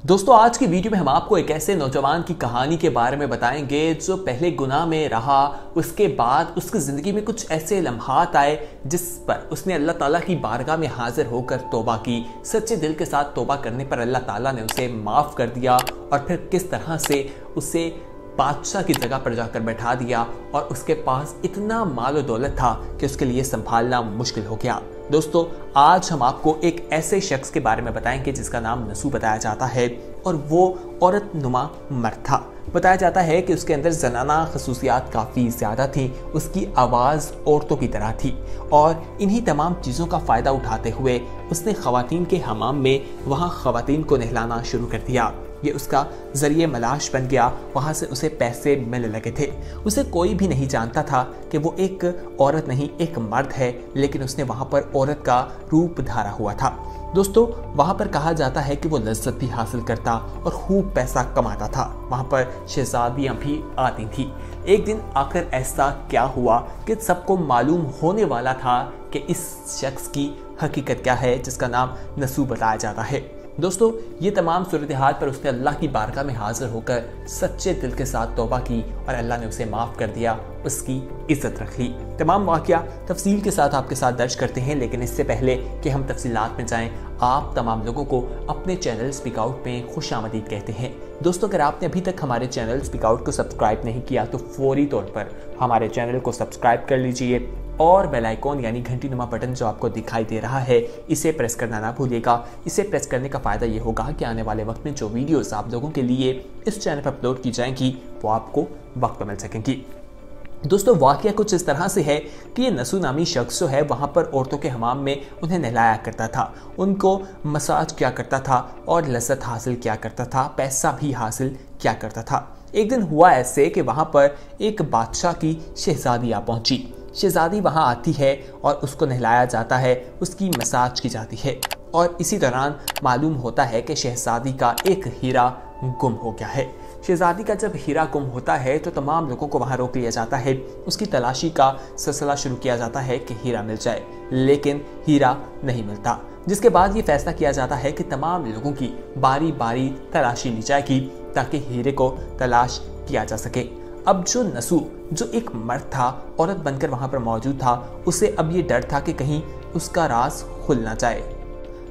दोस्तों आज की वीडियो में हम आपको एक ऐसे नौजवान की कहानी के बारे में बताएंगे जो पहले गुनाह में रहा, उसके बाद उसकी ज़िंदगी में कुछ ऐसे लम्हात आए जिस पर उसने अल्लाह ताला की बारगाह में हाजिर होकर तौबा की। सच्चे दिल के साथ तौबा करने पर अल्लाह ताला ने उसे माफ़ कर दिया और फिर किस तरह से उसे बादशाह की जगह पर जाकर बैठा दिया और उसके पास इतना माल और दौलत था कि उसके लिए संभालना मुश्किल हो गया। दोस्तों आज हम आपको एक ऐसे शख्स के बारे में बताएंगे जिसका नाम नसू बताया जाता है और वो औरत नुमा मर्द था। बताया जाता है कि उसके अंदर जनाना खसूसियात काफ़ी ज़्यादा थी, उसकी आवाज़ औरतों की तरह थी और इन्हीं तमाम चीज़ों का फ़ायदा उठाते हुए उसने ख़वातीन के हमाम में वहाँ ख़वातीन को नहलाना शुरू कर दिया। ये उसका ज़रिए मलाश बन गया, वहाँ से उसे पैसे मिलने लगे थे। उसे कोई भी नहीं जानता था कि वो एक औरत नहीं एक मर्द है, लेकिन उसने वहाँ पर औरत का रूप धारा हुआ था। दोस्तों वहाँ पर कहा जाता है कि वो लज्जत भी हासिल करता और खूब पैसा कमाता था। वहाँ पर शहजादियाँ भी आती थी। एक दिन आखिर ऐसा क्या हुआ कि सबको मालूम होने वाला था कि इस शख्स की हकीकत क्या है जिसका नाम नसू बताया जाता है। दोस्तों ये तमाम सूरत हाल पर उसने अल्लाह की बारगाह में हाजिर होकर सच्चे दिल के साथ तौबा की और अल्लाह ने उसे माफ़ कर दिया, उसकी इज्जत रखी। तमाम वाक़या तफसील के साथ आपके साथ दर्ज करते हैं, लेकिन इससे पहले कि हम तफसीलात में जाएं आप तमाम लोगों को अपने चैनल स्पीक आउट में खुशामदीद कहते हैं। दोस्तों अगर आपने अभी तक हमारे चैनल स्पीक आउट को सब्सक्राइब नहीं किया तो फौरी तौर पर हमारे चैनल को सब्सक्राइब कर लीजिए और बेल आइकॉन यानी घंटी नुमा बटन जो आपको दिखाई दे रहा है इसे प्रेस करना ना भूलिएगा। इसे प्रेस करने का फ़ायदा ये होगा कि आने वाले वक्त में जो वीडियोस आप लोगों के लिए इस चैनल पर अपलोड की जाएंगी वो आपको वक्त पर मिल सकेंगी। दोस्तों वाक़या कुछ इस तरह से है कि ये नसू नामी शख्स जो है वहाँ पर औरतों के हमाम में उन्हें नहलाया करता था, उनको मसाज किया करता था और लज्जत हासिल किया करता था, पैसा भी हासिल किया करता था। एक दिन हुआ ऐसे कि वहाँ पर एक बादशाह की शहजादी आ पहुँची। शहजादी वहाँ आती है और उसको नहलाया जाता है, उसकी मसाज की जाती है और इसी दौरान मालूम होता है कि शहजादी का एक हीरा गुम हो गया है। शहजादी का जब हीरा गुम होता है तो तमाम लोगों को वहाँ रोक लिया जाता है, उसकी तलाशी का सिलसिला शुरू किया जाता है कि हीरा मिल जाए, लेकिन हीरा नहीं मिलता। जिसके बाद ये फैसला किया जाता है कि तमाम लोगों की बारी बारी तलाशी ली जाएगी ताकि हीरे को तलाश किया जा सके। अब जो नसू जो एक मर्द था, औरत बनकर वहाँ पर मौजूद था, उसे अब ये डर था कि कहीं उसका राज खुल ना जाए।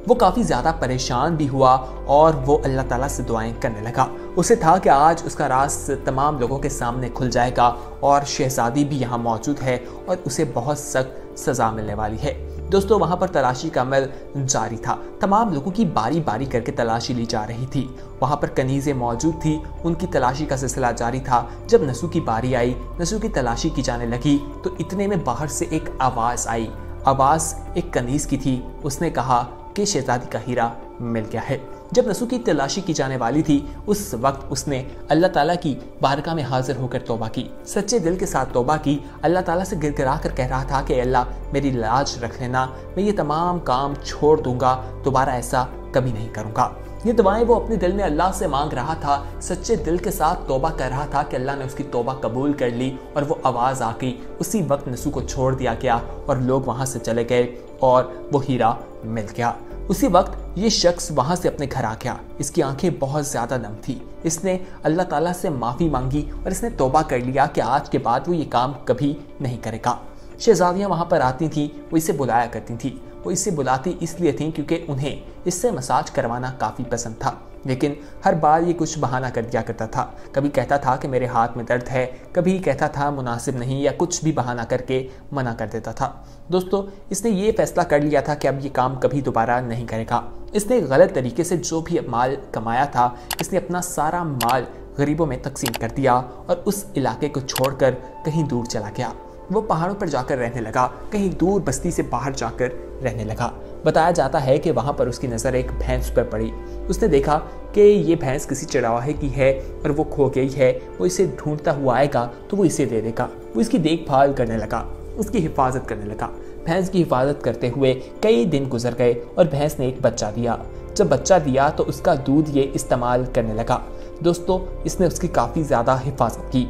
वो काफ़ी ज़्यादा परेशान भी हुआ और वो अल्लाह ताला से दुआएं करने लगा। उसे था कि आज उसका राज तमाम लोगों के सामने खुल जाएगा और शहजादी भी यहाँ मौजूद है और उसे बहुत सख्त सज़ा मिलने वाली है। दोस्तों वहाँ पर तलाशी का अमल जारी था, तमाम लोगों की बारी बारी करके तलाशी ली जा रही थी। वहाँ पर कनीज़ें मौजूद थी, उनकी तलाशी का सिलसिला जारी था। जब नसू की बारी आई, नसू की तलाशी की जाने लगी तो इतने में बाहर से एक आवाज़ आई। आवाज़ एक कनीज़ की थी। उसने कहा कि शहजादी का हीरा मिल गया है। जब नसू की तलाशी की जाने वाली थी उस वक्त उसने अल्लाह ताला की बारगाह में हाजिर होकर तौबा की, सच्चे दिल के साथ तौबा की। अल्लाह ताला से गिड़गिड़ा कर कह रहा था कि अल्लाह मेरी लाज रख लेना, मैं ये तमाम काम छोड़ दूंगा, दोबारा ऐसा कभी नहीं करूंगा। ये दुआएं वो अपने दिल में अल्लाह से मांग रहा था, सच्चे दिल के साथ तौबा कर रहा था कि अल्लाह ने उसकी तौबा कबूल कर ली और वो आवाज़ आ गई। उसी वक्त नसू को छोड़ दिया गया और लोग वहाँ से चले गए और वो हीरा मिल गया। उसी वक्त ये शख्स वहाँ से अपने घर आ गया। इसकी आंखें बहुत ज़्यादा नम थी। इसने अल्लाह ताला से माफ़ी मांगी और इसने तौबा कर लिया कि आज के बाद वो ये काम कभी नहीं करेगा। शहजादियाँ वहाँ पर आती थीं, वो इसे बुलाया करती थीं। वो इसे बुलाती इसलिए थीं क्योंकि उन्हें इससे मसाज करवाना काफ़ी पसंद था, लेकिन हर बार ये कुछ बहाना कर दिया करता था। कभी कहता था कि मेरे हाथ में दर्द है, कभी कहता था मुनासिब नहीं, या कुछ भी बहाना करके मना कर देता था। दोस्तों इसने ये फैसला कर लिया था कि अब ये काम कभी दोबारा नहीं करेगा। इसने गलत तरीके से जो भी माल कमाया था, इसने अपना सारा माल गरीबों में तकसीम कर दिया और उस इलाके को छोड़कर कहीं दूर चला गया। वो पहाड़ों पर जाकर रहने लगा, कहीं दूर बस्ती से बाहर जाकर रहने लगा। बताया जाता है कि वहाँ पर उसकी नज़र एक भैंस पर पड़ी। उसने देखा कि ये भैंस किसी चरवाहे की है और वो खो गई है, वो इसे ढूंढता हुआ आएगा तो वो इसे दे देगा। वो इसकी देखभाल करने लगा, उसकी हिफाजत करने लगा। भैंस की हिफाजत करते हुए कई दिन गुजर गए और भैंस ने एक बच्चा दिया। जब बच्चा दिया तो उसका दूध ये इस्तेमाल करने लगा। दोस्तों इसने उसकी काफ़ी ज़्यादा हिफाजत की।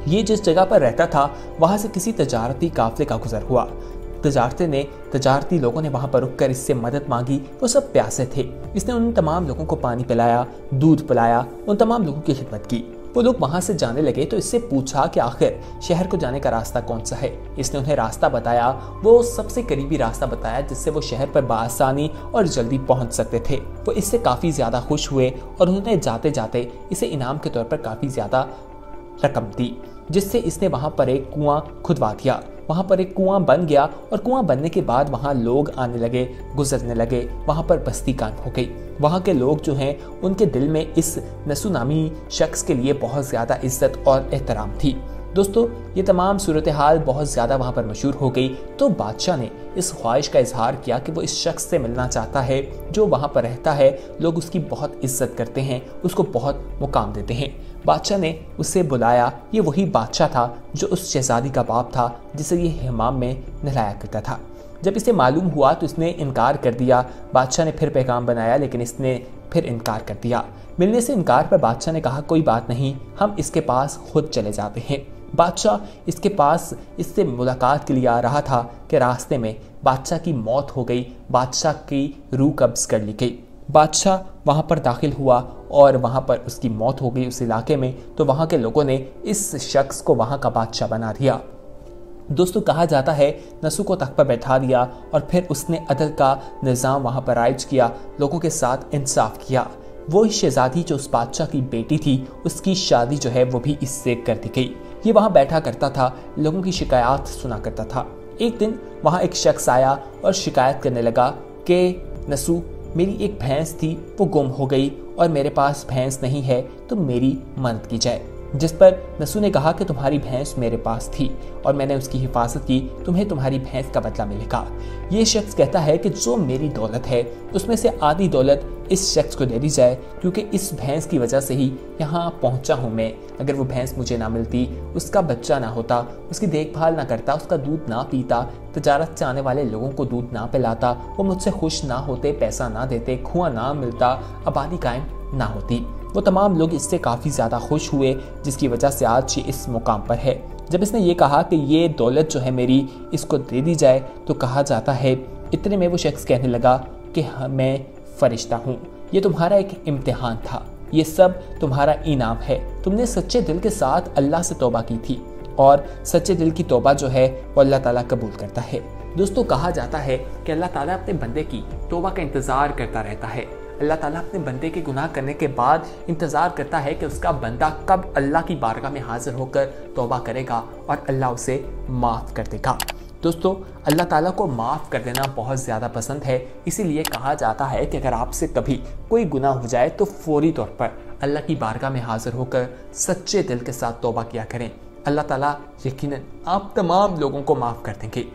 ये जिस जगह पर रहता था वहाँ से किसी तजारती काफिले का गुजर हुआ। तजारती लोगों ने वहाँ पर रुककर इससे मदद मांगी। वो सब प्यासे थे। इसने उन तमाम लोगों को पानी पिलाया, दूध पिलाया, उन तमाम लोगों की खिदमत की। वो लोग वहाँ से जाने लगे तो इससे पूछा कि आखिर शहर को जाने का रास्ता कौन सा है। इसने उन्हें रास्ता बताया, वो सबसे करीबी रास्ता बताया जिससे वो शहर पर बआसानी और जल्दी पहुँच सकते थे। वो इससे काफ़ी ज़्यादा खुश हुए और उन्होंने जाते जाते इसे इनाम के तौर पर काफ़ी ज़्यादा रकम दी, जिससे इसने वहाँ पर एक कुआं खुदवा दिया। वहाँ पर एक कुआं बन गया और कुआं बनने के बाद वहाँ लोग आने लगे, गुजरने लगे। वहाँ पर बस्ती कायम हो गई। वहाँ के लोग जो हैं उनके दिल में इस नसू नामी शख्स के लिए बहुत ज़्यादा इज्जत और एहतराम थी। दोस्तों, ये तमाम सूरत हाल बहुत ज़्यादा वहाँ पर मशहूर हो गई तो बादशाह ने इस ख्वाहिश का इजहार किया कि वो इस शख्स से मिलना चाहता है जो वहाँ पर रहता है। लोग उसकी बहुत इज्जत करते हैं, उसको बहुत मुकाम देते हैं। बादशाह ने उसे बुलाया। ये वही बादशाह था जो उस शहजादी का बाप था जिसे ये हमाम में नहलाया करता था। जब इसे मालूम हुआ तो इसने इनकार कर दिया। बादशाह ने फिर पैगाम बनाया लेकिन इसने फिर इनकार कर दिया। मिलने से इनकार पर बादशाह ने कहा कोई बात नहीं, हम इसके पास खुद चले जाते हैं। बादशाह इसके पास इससे मुलाकात के लिए आ रहा था कि रास्ते में बादशाह की मौत हो गई। बादशाह की रूह कब्ज कर ली गई। बादशाह वहाँ पर दाखिल हुआ और वहाँ पर उसकी मौत हो गई उस इलाके में। तो वहाँ के लोगों ने इस शख्स को वहाँ का बादशाह बना दिया। दोस्तों, कहा जाता है नसू को तख्त पर बैठा दिया और फिर उसने अदल का निज़ाम वहाँ पर राइज किया, लोगों के साथ इंसाफ किया। वो शहजादी जो उस बादशाह की बेटी थी उसकी शादी जो है वो भी इससे कर दी गई। ये वहाँ बैठा करता था, लोगों की शिकायत सुना करता था। एक दिन वहाँ एक शख्स आया और शिकायत करने लगा कि नसू, मेरी एक भैंस थी वो गुम हो गई और मेरे पास भैंस नहीं है तो मेरी मदद की जाए। जिस पर नसू ने कहा कि तुम्हारी भैंस मेरे पास थी और मैंने उसकी हिफाजत की, तुम्हें तुम्हारी भैंस का बदला मिलेगा। ये शख्स कहता है कि जो मेरी दौलत है उसमें से आधी दौलत इस शख्स को दे दी जाए, क्योंकि इस भैंस की वजह से ही यहाँ पहुँचा हूँ मैं। अगर वो भैंस मुझे ना मिलती, उसका बच्चा ना होता, उसकी देखभाल ना करता, उसका दूध ना पीता, तजारत से आने वाले लोगों को दूध ना पिलाता, वो मुझसे खुश ना होते, पैसा ना देते, कुआं ना मिलता, आबादी कायम ना होती। वो तमाम लोग इससे काफ़ी ज़्यादा खुश हुए जिसकी वजह से आज ये इस मुकाम पर है। जब इसने ये कहा कि ये दौलत जो है मेरी, इसको दे दी जाए, तो कहा जाता है इतने में वो शख्स कहने लगा कि मैं फरिश्ता हूँ, ये तुम्हारा एक इम्तिहान था, ये सब तुम्हारा इनाम है। तुमने सच्चे दिल के साथ अल्लाह से तौबा की थी और सच्चे दिल की तौबा जो है वो अल्लाह ताला कबूल करता है। दोस्तों, कहा जाता है कि अल्लाह ताला अपने बंदे की तौबा का इंतज़ार करता रहता है। अल्लाह ताला अपने बंदे के गुनाह करने के बाद इंतज़ार करता है कि उसका बंदा कब अल्लाह की बारगाह में हाजिर होकर तौबा करेगा और अल्लाह उसे माफ़ कर देगा। दोस्तों, अल्लाह ताला को माफ़ कर देना बहुत ज़्यादा पसंद है। इसीलिए कहा जाता है कि अगर आपसे कभी कोई गुनाह हो जाए तो फौरी तौर पर अल्लाह की बारगाह में हाजिर होकर सच्चे दिल के साथ तौबा किया करें। अल्लाह ताला यकीनन आप तमाम लोगों को माफ़ कर देंगे।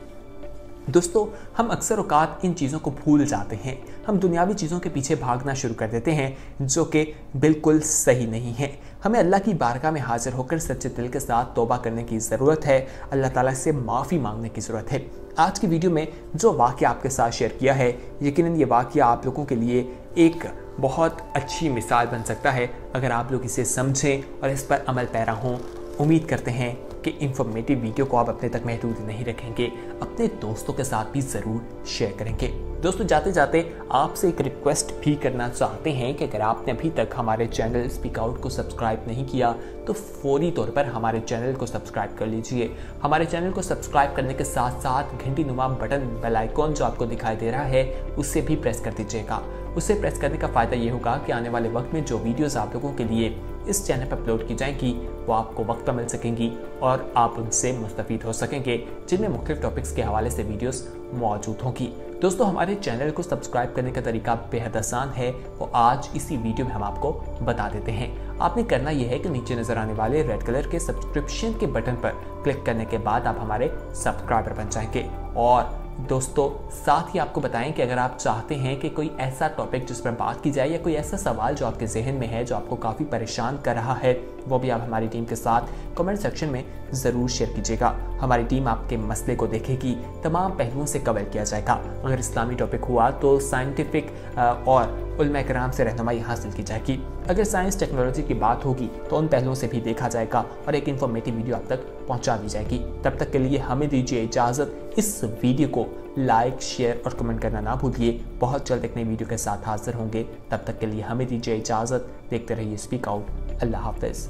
दोस्तों, हम अक्सर औकात इन चीज़ों को भूल जाते हैं। हम दुनियावी चीज़ों के पीछे भागना शुरू कर देते हैं जो कि बिल्कुल सही नहीं है। हमें अल्लाह की बारगाह में हाजिर होकर सच्चे दिल के साथ तौबा करने की ज़रूरत है। अल्लाह ताला से माफ़ी मांगने की ज़रूरत है। आज की वीडियो में जो वाक़या आपके साथ शेयर किया है, यकीनन ये वाक़या आप लोगों के लिए एक बहुत अच्छी मिसाल बन सकता है अगर आप लोग इसे समझें और इस पर अमल पैरा हों। उम्मीद करते हैं कि इंफॉर्मेटिव वीडियो को आप अपने तक महदूद नहीं रखेंगे, अपने दोस्तों के साथ भी ज़रूर शेयर करेंगे। दोस्तों, जाते जाते आपसे एक रिक्वेस्ट भी करना चाहते हैं कि अगर आपने अभी तक हमारे चैनल स्पीक आउट को सब्सक्राइब नहीं किया तो फौरी तौर पर हमारे चैनल को सब्सक्राइब कर लीजिए। हमारे चैनल को सब्सक्राइब करने के साथ साथ घंटी नुमा बटन, बेल आइकॉन जो आपको दिखाई दे रहा है उसे भी प्रेस कर दीजिएगा। उसे प्रेस करने का फ़ायदा ये होगा कि आने वाले वक्त में जो वीडियोस आप लोगों के लिए इस चैनल पर अपलोड की जाएंगी वो आपको वक्त पर मिल सकेंगी और आप उनसे मुस्तफ़ीद हो सकेंगे, जिनमें मुख्तलिफ टॉपिक्स के हवाले से वीडियोस मौजूद होंगी। दोस्तों, हमारे चैनल को सब्सक्राइब करने का तरीका बेहद आसान है, वो आज इसी वीडियो में हम आपको बता देते हैं। आपने करना यह है कि नीचे नज़र आने वाले रेड कलर के सब्सक्रिप्शन के बटन पर क्लिक करने के बाद आप हमारे सब्सक्राइबर बन जाएंगे। और दोस्तों, साथ ही आपको बताएं कि अगर आप चाहते हैं कि कोई ऐसा टॉपिक जिस पर बात की जाए या कोई ऐसा सवाल जो आपके जहन में है, जो आपको काफ़ी परेशान कर रहा है, वो भी आप हमारी टीम के साथ कमेंट सेक्शन में ज़रूर शेयर कीजिएगा। हमारी टीम आपके मसले को देखेगी, तमाम पहलुओं से कवर किया जाएगा। अगर इस्लामी टॉपिक हुआ तो साइंटिफिक और उलमा कराम से रहनुमाई हासिल की जाएगी। अगर साइंस टेक्नोलॉजी की बात होगी तो उन पहलुओं से भी देखा जाएगा और एक इन्फॉर्मेटिव वीडियो आप तक पहुंचा दी जाएगी। तब तक के लिए हमें दीजिए इजाज़त। इस वीडियो को लाइक, शेयर और कमेंट करना ना भूलिए। बहुत जल्द एक नई वीडियो के साथ हाजिर होंगे। तब तक के लिए हमें दीजिए इजाज़त। देखते रहिए स्पीक आउट। अल्लाह हाफ़िज़।